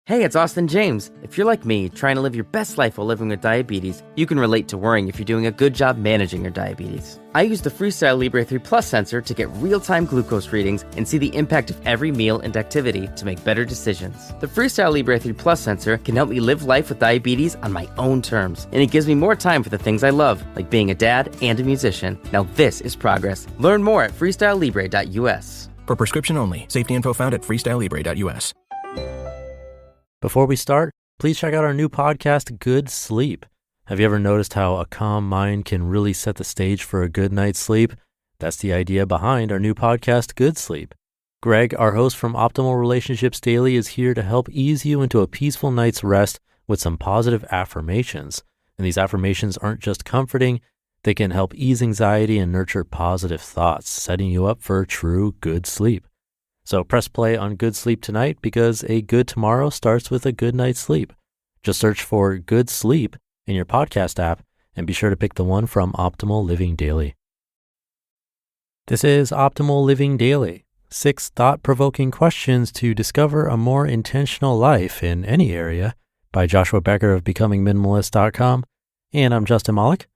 Hey, it's Austin James. If you're like me, trying to live your best life while living with diabetes, you can relate to worrying if you're doing a good job managing your diabetes. I use the Freestyle Libre 3 Plus sensor to get real-time glucose readings and see the impact of every meal and activity to make better decisions. The Freestyle Libre 3 Plus sensor can help me live life with diabetes on my own terms, and it gives me more time for the things I love, like being a dad and a musician. Now this is progress. Learn more at freestylelibre.us. For prescription only. Safety info found at freestylelibre.us. Before we start, please check out our new podcast, Good Sleep. Have you ever noticed how a calm mind can really set the stage for a good night's sleep? That's the idea behind our new podcast, Good Sleep. Greg, our host from Optimal Relationships Daily, is here to help ease you into a peaceful night's rest with some positive affirmations. And these affirmations aren't just comforting, they can help ease anxiety and nurture positive thoughts, setting you up for true good sleep. So press play on Good Sleep tonight because a good tomorrow starts with a good night's sleep. Just search for Good Sleep in your podcast app and be sure to pick the one from Optimal Living Daily. This is Optimal Living Daily, 6 thought-provoking questions to discover a more intentional life in any area by Joshua Becker of BecomingMinimalist.com. And I'm Justin Malik,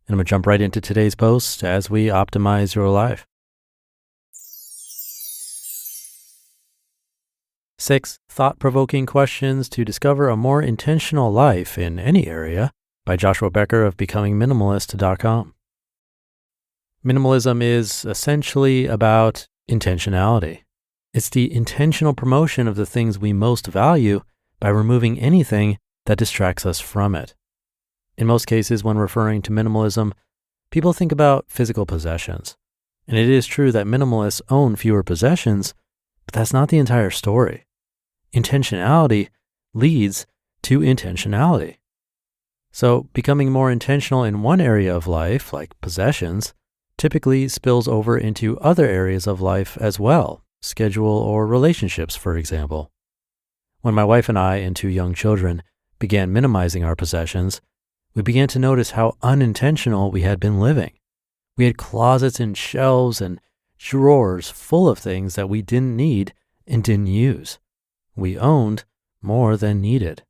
and I'm going to jump right into today's post as we optimize your life. 6 thought-provoking questions to discover a more intentional life in any area by Joshua Becker of BecomingMinimalist.com. Minimalism is essentially about intentionality. It's the intentional promotion of the things we most value by removing anything that distracts us from it. In most cases, when referring to minimalism, people think about physical possessions. And it is true that minimalists own fewer possessions, but that's not the entire story. Intentionality leads to intentionality. So becoming more intentional in one area of life, like possessions, typically spills over into other areas of life as well, schedule or relationships, for example. When my wife and I and 2 young children began minimizing our possessions, we began to notice how unintentional we had been living. We had closets and shelves and drawers full of things that we didn't need and didn't use. We owned more than needed.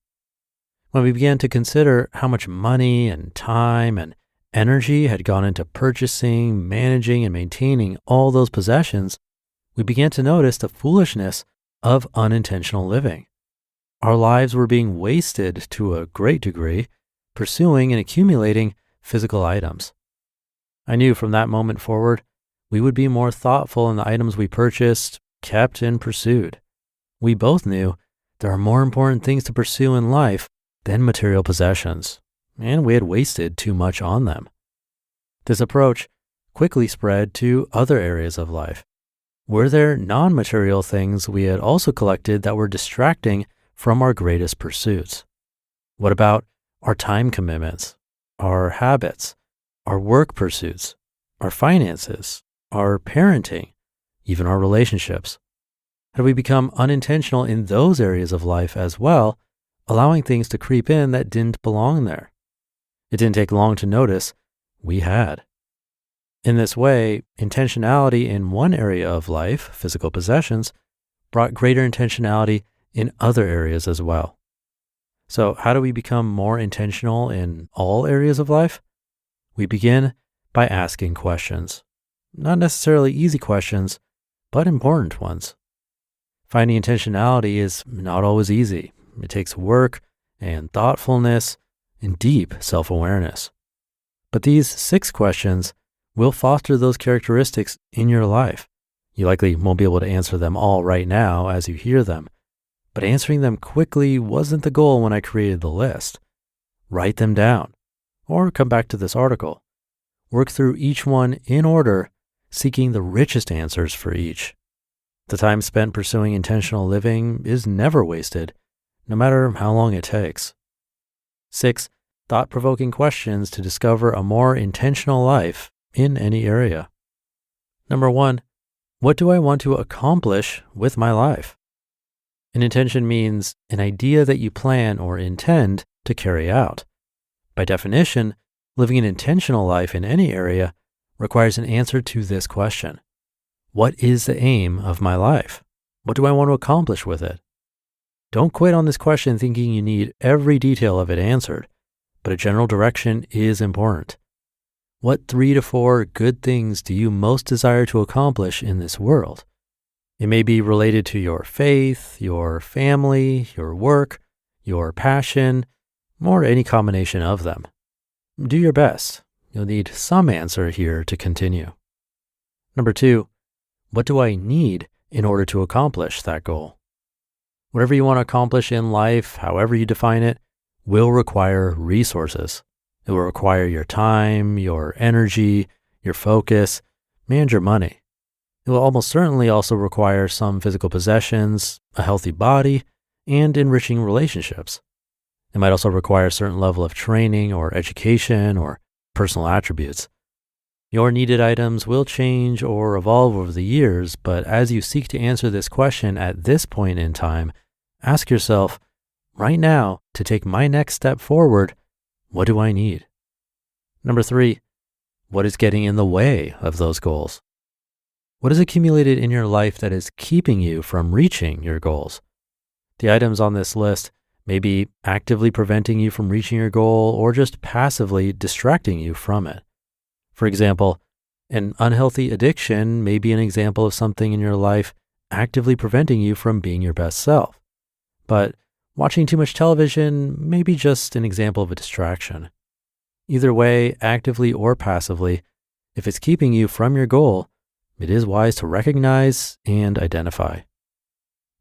When we began to consider how much money and time and energy had gone into purchasing, managing, and maintaining all those possessions, we began to notice the foolishness of unintentional living. Our lives were being wasted to a great degree, pursuing and accumulating physical items. I knew from that moment forward, we would be more thoughtful in the items we purchased, kept, and pursued. We both knew there are more important things to pursue in life than material possessions, and we had wasted too much on them. This approach quickly spread to other areas of life. Were there non-material things we had also collected that were distracting from our greatest pursuits? What about our time commitments, our habits, our work pursuits, our finances, our parenting, even our relationships? Had we become unintentional in those areas of life as well, allowing things to creep in that didn't belong there? It didn't take long to notice we had. In this way, intentionality in one area of life, physical possessions, brought greater intentionality in other areas as well. So how do we become more intentional in all areas of life? We begin by asking questions. Not necessarily easy questions, but important ones. Finding intentionality is not always easy. It takes work and thoughtfulness and deep self-awareness. But these 6 questions will foster those characteristics in your life. You likely won't be able to answer them all right now as you hear them, but answering them quickly wasn't the goal when I created the list. Write them down, or come back to this article. Work through each one in order, seeking the richest answers for each. The time spent pursuing intentional living is never wasted, no matter how long it takes. 6 thought-provoking questions to discover a more intentional life in any area. Number 1, what do I want to accomplish with my life? An intention means an idea that you plan or intend to carry out. By definition, living an intentional life in any area requires an answer to this question. What is the aim of my life? What do I want to accomplish with it? Don't quit on this question thinking you need every detail of it answered, but a general direction is important. What 3 to 4 good things do you most desire to accomplish in this world? It may be related to your faith, your family, your work, your passion, or any combination of them. Do your best. You'll need some answer here to continue. Number 2, what do I need in order to accomplish that goal? Whatever you want to accomplish in life, however you define it, will require resources. It will require your time, your energy, your focus, and your money. It will almost certainly also require some physical possessions, a healthy body, and enriching relationships. It might also require a certain level of training or education or personal attributes. Your needed items will change or evolve over the years, but as you seek to answer this question at this point in time, ask yourself, right now, to take my next step forward, what do I need? Number 3, what is getting in the way of those goals? What is accumulated in your life that is keeping you from reaching your goals? The items on this list may be actively preventing you from reaching your goal or just passively distracting you from it. For example, an unhealthy addiction may be an example of something in your life actively preventing you from being your best self. But watching too much television may be just an example of a distraction. Either way, actively or passively, if it's keeping you from your goal, it is wise to recognize and identify.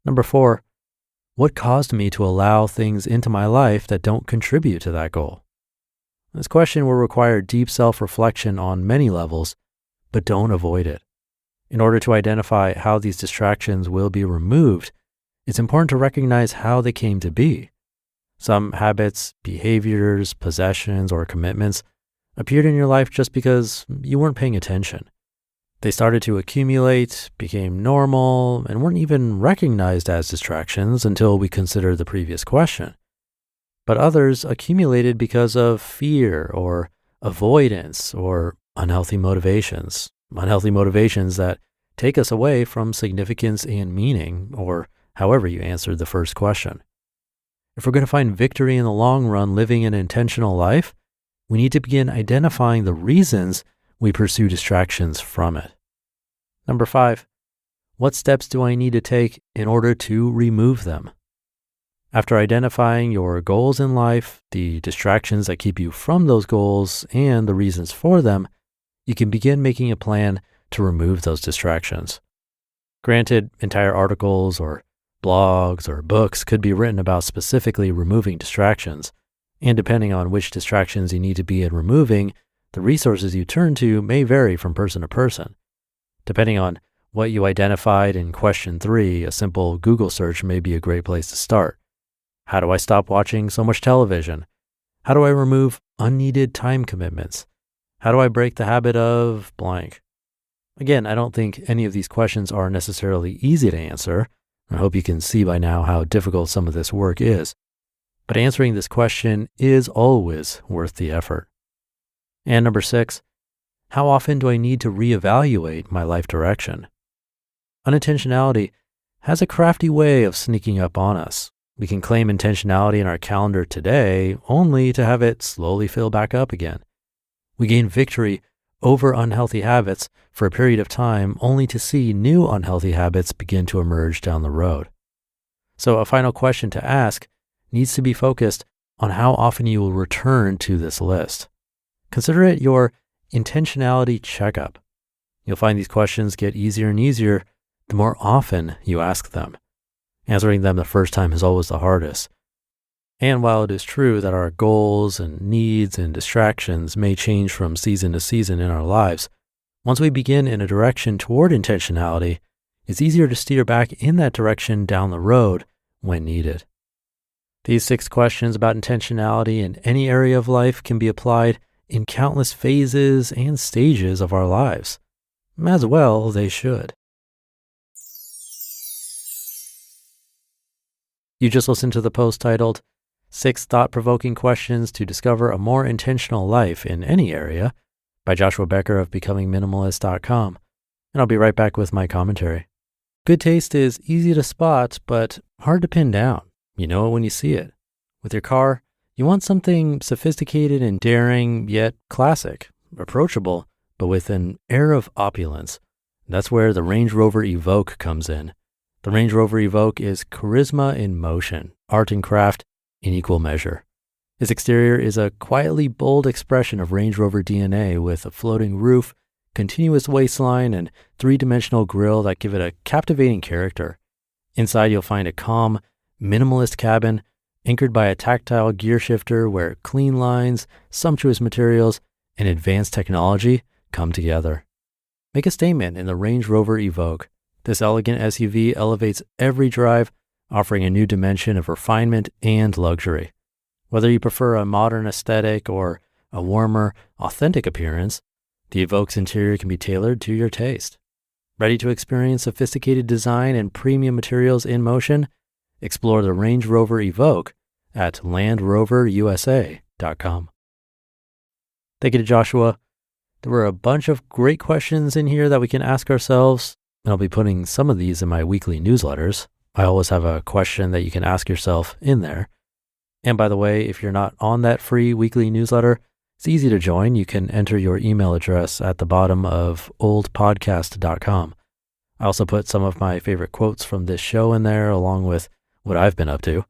Number 4, what caused me to allow things into my life that don't contribute to that goal? This question will require deep self-reflection on many levels, but don't avoid it. In order to identify how these distractions will be removed, it's important to recognize how they came to be. Some habits, behaviors, possessions, or commitments appeared in your life just because you weren't paying attention. They started to accumulate, became normal, and weren't even recognized as distractions until we considered the previous question. But others accumulated because of fear or avoidance or unhealthy motivations that take us away from significance and meaning, or however you answered the first question. If we're going to find victory in the long run living an intentional life, we need to begin identifying the reasons we pursue distractions from it. Number 5, what steps do I need to take in order to remove them? After identifying your goals in life, the distractions that keep you from those goals, and the reasons for them, you can begin making a plan to remove those distractions. Granted, entire articles or blogs or books could be written about specifically removing distractions, and depending on which distractions you need to be in removing, the resources you turn to may vary from person to person. Depending on what you identified in question 3, a simple Google search may be a great place to start. How do I stop watching so much television? How do I remove unneeded time commitments? How do I break the habit of blank? Again, I don't think any of these questions are necessarily easy to answer. I hope you can see by now how difficult some of this work is. But answering this question is always worth the effort. And number 6, how often do I need to reevaluate my life direction? Unintentionality has a crafty way of sneaking up on us. We can claim intentionality in our calendar today only to have it slowly fill back up again. We gain victory over unhealthy habits for a period of time only to see new unhealthy habits begin to emerge down the road. So a final question to ask needs to be focused on how often you will return to this list. Consider it your intentionality checkup. You'll find these questions get easier and easier the more often you ask them. Answering them the first time is always the hardest. And while it is true that our goals and needs and distractions may change from season to season in our lives, once we begin in a direction toward intentionality, it's easier to steer back in that direction down the road when needed. These 6 questions about intentionality in any area of life can be applied in countless phases and stages of our lives. As well, they should. You just listened to the post titled 6 Thought-Provoking Questions to Discover a More Intentional Life in Any Area by Joshua Becker of BecomingMinimalist.com. And I'll be right back with my commentary. Good taste is easy to spot, but hard to pin down. You know it when you see it. With your car, you want something sophisticated and daring, yet classic, approachable, but with an air of opulence. That's where the Range Rover Evoque comes in. The Range Rover Evoque is charisma in motion, art and craft in equal measure. Its exterior is a quietly bold expression of Range Rover DNA with a floating roof, continuous waistline, and three-dimensional grille that give it a captivating character. Inside, you'll find a calm, minimalist cabin anchored by a tactile gear shifter where clean lines, sumptuous materials, and advanced technology come together. Make a statement in the Range Rover Evoque. This elegant SUV elevates every drive, offering a new dimension of refinement and luxury. Whether you prefer a modern aesthetic or a warmer, authentic appearance, the Evoque's interior can be tailored to your taste. Ready to experience sophisticated design and premium materials in motion? Explore the Range Rover Evoque at LandRoverUSA.com. Thank you to Joshua. There were a bunch of great questions in here that we can ask ourselves, and I'll be putting some of these in my weekly newsletters. I always have a question that you can ask yourself in there. And by the way, if you're not on that free weekly newsletter, it's easy to join. You can enter your email address at the bottom of oldpodcast.com. I also put some of my favorite quotes from this show in there, along with what I've been up to.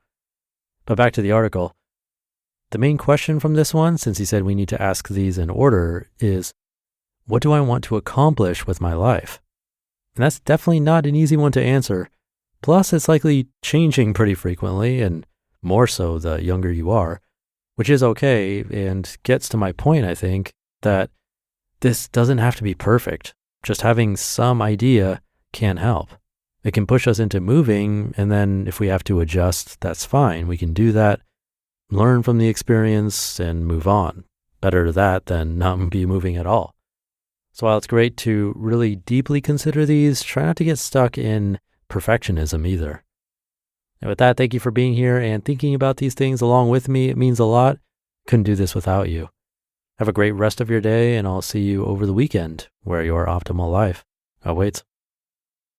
But back to the article. The main question from this one, since he said we need to ask these in order, is what do I want to accomplish with my life? And that's definitely not an easy one to answer. Plus, it's likely changing pretty frequently, and more so the younger you are, which is okay and gets to my point, I think, that this doesn't have to be perfect. Just having some idea can help. It can push us into moving, and then if we have to adjust, that's fine. We can do that, learn from the experience, and move on. Better that than not be moving at all. So while it's great to really deeply consider these, try not to get stuck in perfectionism either. And with that, thank you for being here and thinking about these things along with me. It means a lot. Couldn't do this without you. Have a great rest of your day, and I'll see you over the weekend where your optimal life awaits.